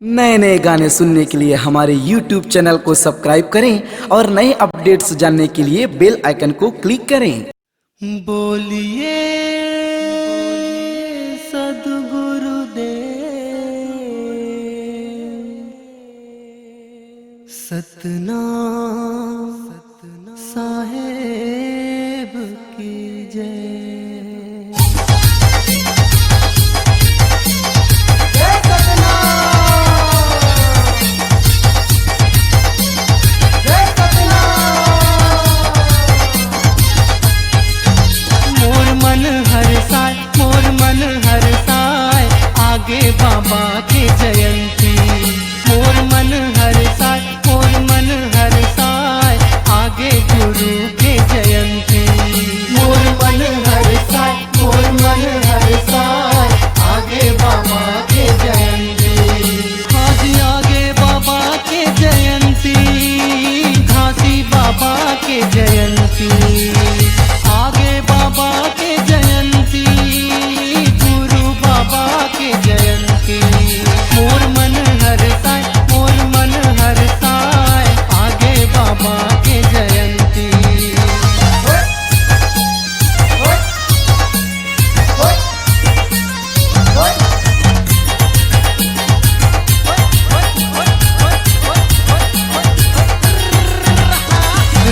नए नए गाने सुनने के लिए हमारे YouTube चैनल को सब्सक्राइब करें और नए अपडेट्स जानने के लिए बेल आइकन को क्लिक करें। बोलिए सद्गुरुदेव सतनाम साहेब की जय। आगे बाबा के जयंती मोर मन हर साय, मोर मन हर साय। आगे गुरु के जयंती मोर मन हर साय, मोर मन हर साय। आगे बाबा के जयंती आज आगे बाबा के जयंती, घासी बाबा के जयंती। आगे बाबा के जयंती, गुरु बाबा के जयंती। मोर मन हर साय, मोर मन हर साय। आगे बाबा के जयंती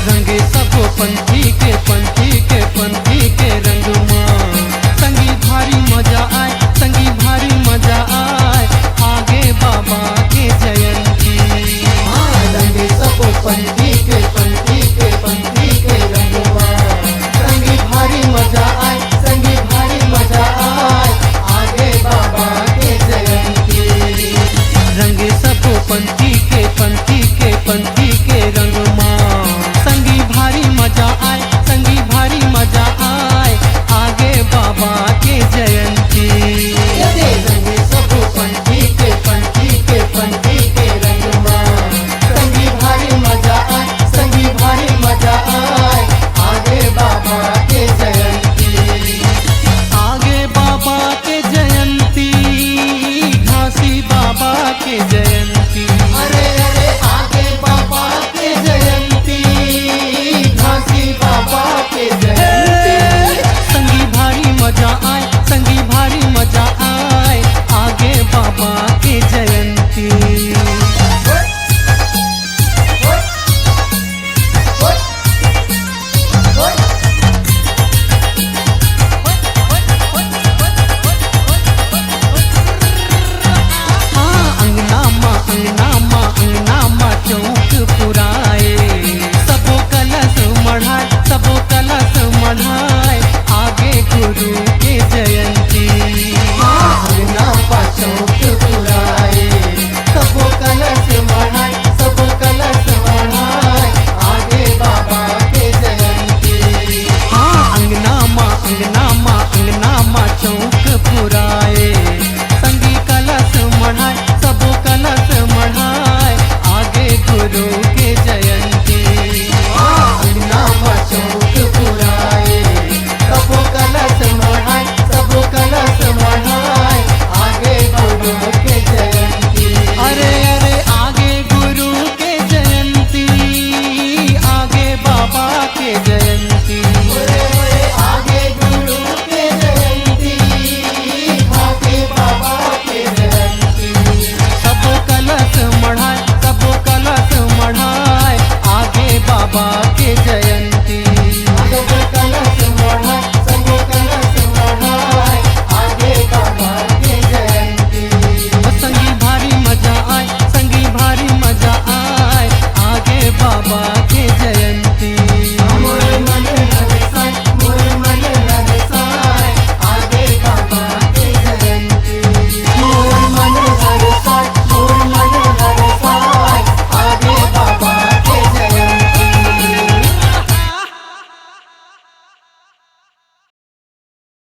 रंगे सबो पंथी के रंग मां। संगी भारी मजा आए, संगी भारी मजा आए। आगे बाबा के जयंती रंगे सबो पंथी के रंग मां। संगी भारी मजा आए, संगी भारी मजा आए। आगे बाबा के जयंती रंगे सबो पंथी